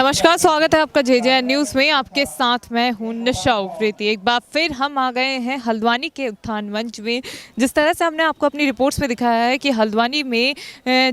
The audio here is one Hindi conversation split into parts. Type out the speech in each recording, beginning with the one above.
नमस्कार, स्वागत है आपका जे न्यूज़ में। आपके साथ मैं हूं निशा उप्रेती। एक बार फिर हम आ गए हैं हल्द्वानी के उत्थान मंच में। जिस तरह से हमने आपको अपनी रिपोर्ट्स में दिखाया है कि हल्द्वानी में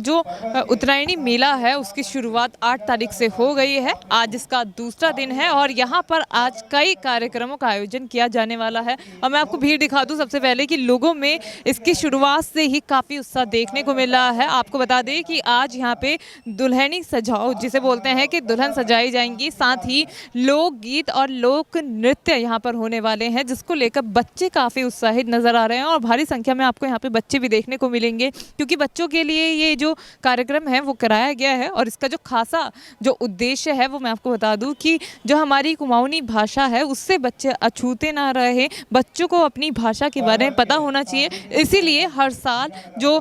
जो उत्तरायणी मेला है उसकी शुरुआत 8 तारीख से हो गई है। आज इसका दूसरा दिन है और यहाँ पर आज कई कार्यक्रमों का आयोजन किया जाने वाला है। और मैं आपको भीड़ दिखा दूँ सबसे पहले कि लोगों में इसकी शुरुआत से ही काफ़ी उत्साह देखने को मिल रहा है। आपको बता दें कि आज यहाँ पे दुल्हनी सजाओ जिसे बोलते हैं कि दुल्हन सजाई जाएंगी, साथ ही लोकगीत और लोक नृत्य यहाँ पर होने वाले हैं, जिसको लेकर बच्चे काफ़ी उत्साहित नज़र आ रहे हैं। और भारी संख्या में आपको यहाँ पे बच्चे भी देखने को मिलेंगे, क्योंकि बच्चों के लिए ये जो कार्यक्रम है वो कराया गया है। और इसका जो खासा जो उद्देश्य है वो मैं आपको बता दूँ कि जो हमारी कुमाऊनी भाषा है उससे बच्चे अछूते ना रहे, बच्चों को अपनी भाषा के बारे में पता होना चाहिए। इसीलिए हर साल जो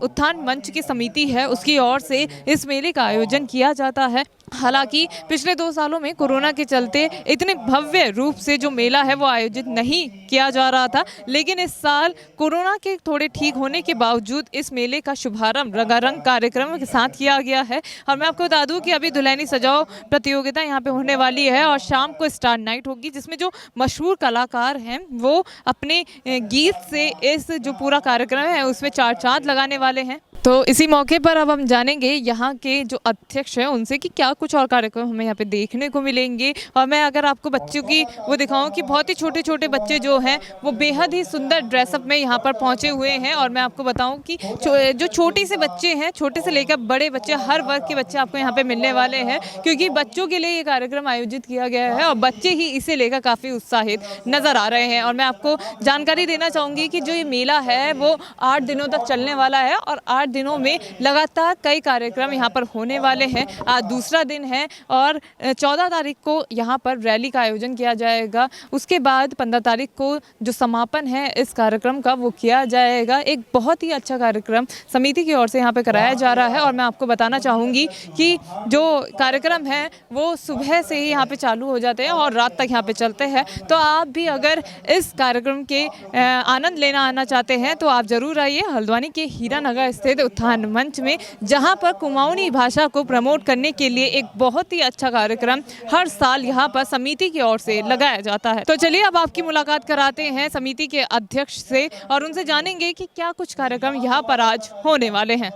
उत्थान मंच की समिति है उसकी ओर से इस मेले का आयोजन किया जाता है। हालांकि पिछले 2 सालों में कोरोना के चलते इतने भव्य रूप से जो मेला है वो आयोजित नहीं किया जा रहा था, लेकिन इस साल कोरोना के थोड़े ठीक होने के बावजूद इस मेले का शुभारंभ रंगारंग कार्यक्रम के साथ किया गया है। और मैं आपको बता दूं कि अभी दुल्हनी सजाओ प्रतियोगिता यहाँ पे होने वाली है और शाम को स्टार नाइट होगी, जिसमें जो मशहूर कलाकार हैं वो अपने गीत से इस जो पूरा कार्यक्रम है उसमें 4 चांद लगाने वाले हैं। तो इसी मौके पर अब हम जानेंगे यहाँ के जो अध्यक्ष हैं उनसे कि क्या कुछ और कार्यक्रम हमें यहाँ पे देखने को मिलेंगे। और मैं अगर आपको बच्चों की वो दिखाऊं कि बहुत ही छोटे छोटे बच्चे जो हैं वो बेहद ही सुंदर ड्रेसअप में यहाँ पर पहुँचे हुए हैं। और मैं आपको बताऊं कि जो छोटे से बच्चे हैं, छोटे से लेकर बड़े बच्चे, हर वर्ग के बच्चे आपको यहाँ पर मिलने वाले हैं, क्योंकि बच्चों के लिए ये कार्यक्रम आयोजित किया गया है और बच्चे ही इसे लेकर काफ़ी उत्साहित नज़र आ रहे हैं। और मैं आपको जानकारी देना चाहूँगी कि जो ये मेला है वो 8 दिनों तक चलने वाला है और 8 दिनों में लगातार कई कार्यक्रम यहाँ पर होने वाले हैं। आज दूसरा दिन है और 14 तारीख को यहाँ पर रैली का आयोजन किया जाएगा। उसके बाद 15 तारीख को जो समापन है इस कार्यक्रम का वो किया जाएगा। एक बहुत ही अच्छा कार्यक्रम समिति की ओर से यहाँ पे कराया जा रहा है। और मैं आपको बताना चाहूँगी कि जो कार्यक्रम है वो सुबह से ही यहाँ पे चालू हो जाते हैं और रात तक यहाँ पे चलते हैं। तो आप भी अगर इस कार्यक्रम के आनंद लेना आना चाहते हैं तो आप ज़रूर आइए हल्द्वानी के हीरानगर स्थित उत्थान मंच में, जहां पर कुमाऊनी भाषा को प्रमोट करने के लिए एक बहुत ही अच्छा कार्यक्रम हर साल यहां पर समिति की ओर से लगाया जाता है। तो चलिए अब आपकी मुलाकात कराते हैं समिति के अध्यक्ष से और उनसे जानेंगे कि क्या कुछ कार्यक्रम यहां पर आज होने वाले हैं।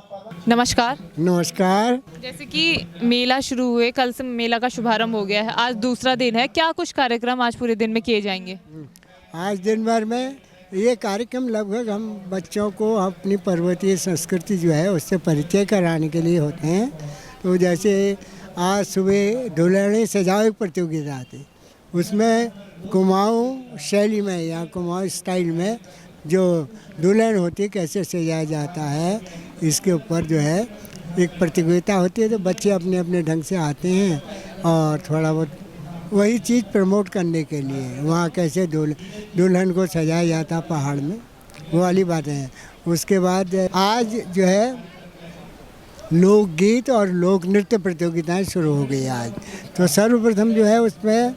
नमस्कार। नमस्कार। जैसे कि मेला शुरू हुए, कल से मेला का शुभारंभ हो गया है, आज दूसरा दिन है, क्या कुछ कार्यक्रम आज पूरे दिन में किए जाएंगे? आज दिन भर में ये कार्यक्रम लगभग हम बच्चों को अपनी पर्वतीय संस्कृति जो है उससे परिचय कराने के लिए होते हैं। तो जैसे आज सुबह दुल्हनी सजाओ प्रतियोगिता थी, उसमें कुमाऊँ शैली में या कुमाऊँ स्टाइल में जो दुल्हन होती है कैसे सजाया जाता है इसके ऊपर जो है एक प्रतियोगिता होती है। तो बच्चे अपने अपने ढंग से आते हैं और थोड़ा बहुत वही चीज़ प्रमोट करने के लिए वहाँ कैसे दुल्हन को सजाया जाता पहाड़ में, वो वाली बातें हैं। उसके बाद आज जो है लोकगीत और लोक नृत्य प्रतियोगिताएं शुरू हो गई आज। तो सर्वप्रथम जो है उसमें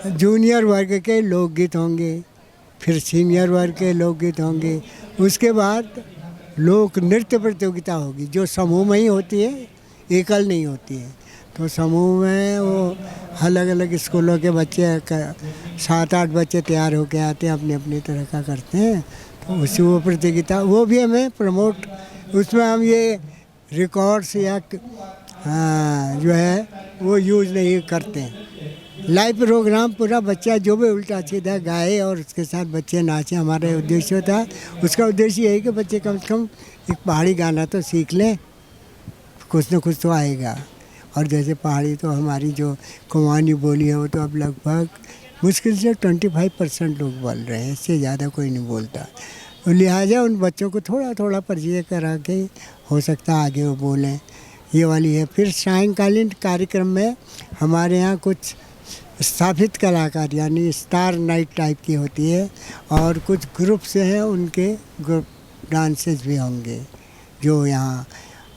जूनियर वर्ग के लोकगीत होंगे, फिर सीनियर वर्ग के लोकगीत होंगे, उसके बाद लोक नृत्य प्रतियोगिता होगी जो समूह में ही होती है, एकल नहीं होती है। तो समूह में वो अलग अलग स्कूलों के बच्चे 7-8 बच्चे तैयार होके आते हैं, अपनी अपनी तरह का करते हैं। तो उसी वो प्रतियोगिता वो भी हमें प्रमोट, उसमें हम ये रिकॉर्ड्स या जो है वो यूज़ नहीं करते हैं। लाइव प्रोग्राम पूरा बच्चा जो भी उल्टा सीधा गाए और उसके साथ बच्चे नाचें, हमारा उद्देश्य होता है। उसका उद्देश्य यही कि बच्चे कम से कम एक पहाड़ी गाना तो सीख लें, कुछ न कुछ तो आएगा। और जैसे पहाड़ी तो हमारी जो कुमाऊनी बोली है वो तो अब लगभग मुश्किल से 25% लोग बोल रहे हैं, इससे ज़्यादा कोई नहीं बोलता। तो लिहाजा उन बच्चों को थोड़ा थोड़ा परिचय करा के हो सकता है आगे वो बोलें, ये वाली है। फिर सायंकालीन कार्यक्रम में हमारे यहाँ कुछ स्थापित कलाकार यानी स्टार नाइट टाइप की होती है और कुछ ग्रुप से हैं, उनके ग्रुप डांसेस भी होंगे जो यहाँ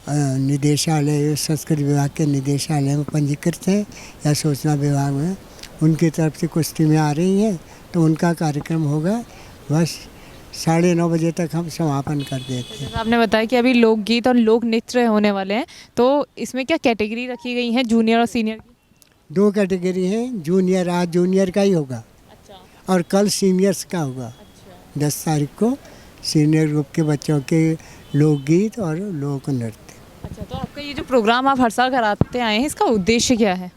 निदेशालय संस्कृति विभाग के निदेशालय में पंजीकृत हैं या सूचना विभाग में, उनकी तरफ से कुछ टीमें आ रही हैं। तो उनका कार्यक्रम होगा, बस 9:30 बजे तक हम समापन कर देते हैं। आपने बताया कि अभी लोकगीत और लोक नृत्य होने वाले हैं, तो इसमें क्या कैटेगरी रखी गई है जूनियर और सीनियर की? 2 कैटेगरी हैं, जूनियर, आज जूनियर का ही होगा अच्छा और कल सीनियर्स का होगा। अच्छा 10 तारीख को सीनियर ग्रुप के बच्चों के लोकगीत और लोक नृत्य। अच्छा, तो आपका ये जो प्रोग्राम आप हर साल कराते आए हैं, इसका उद्देश्य क्या है?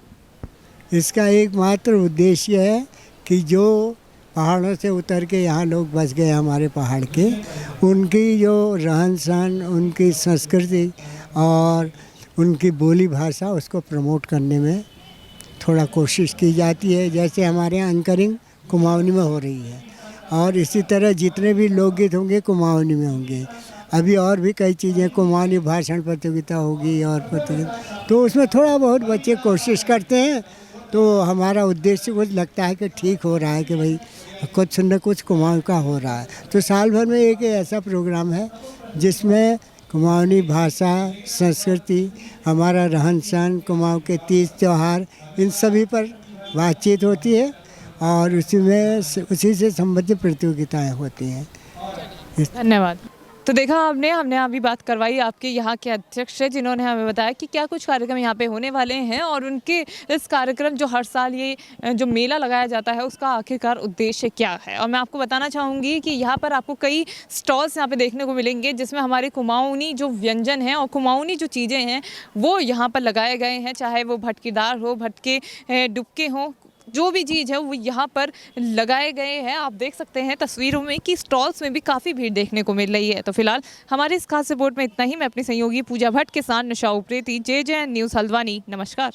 इसका एकमात्र उद्देश्य है कि जो पहाड़ों से उतर के यहाँ लोग बस गए हमारे पहाड़ के, उनकी जो रहन सहन, उनकी संस्कृति और उनकी बोली भाषा, उसको प्रमोट करने में थोड़ा कोशिश की जाती है। जैसे हमारे यहाँ एंकरिंग कुमाऊनी में हो रही है और इसी तरह जितने भी लोकगीत होंगे कुमाऊनी में होंगे। अभी और भी कई चीज़ें, कुमाऊनी भाषण प्रतियोगिता होगी और प्रतियोगिता, तो उसमें थोड़ा बहुत बच्चे कोशिश करते हैं। तो हमारा उद्देश्य कुछ लगता है कि ठीक हो रहा है कि भाई कुछ न कुछ कुमाऊँ का हो रहा है। तो साल भर में एक ऐसा प्रोग्राम है जिसमें कुमाऊनी भाषा, संस्कृति, हमारा रहन सहन, कुमाऊँ के तीज त्यौहार, इन सभी पर बातचीत होती है और उसी से संबंधित प्रतियोगिताएं होती हैं। धन्यवाद। तो देखा हमने अभी बात करवाई आपके यहाँ के अध्यक्ष से, जिन्होंने हमें बताया कि क्या कुछ कार्यक्रम यहाँ पे होने वाले हैं और उनके इस कार्यक्रम जो हर साल ये जो मेला लगाया जाता है उसका आखिरकार उद्देश्य क्या है। और मैं आपको बताना चाहूँगी कि यहाँ पर आपको कई स्टॉल्स यहाँ पे देखने को मिलेंगे जिसमें हमारे कुमाऊनी जो व्यंजन हैं और कुमाऊनी जो चीज़ें हैं वो यहाँ पर लगाए गए हैं, चाहे वो भटकीदार हो, भटके डुबके हों, जो भी चीज़ है वो यहाँ पर लगाए गए हैं। आप देख सकते हैं तस्वीरों में कि स्टॉल्स में भी काफ़ी भीड़ देखने को मिल रही है। तो फिलहाल हमारे इस खास रिपोर्ट में इतना ही। मैं अपनी सहयोगी पूजा भट्ट के साथ निशा उप्रेती, JJN न्यूज़ हल्द्वानी। नमस्कार।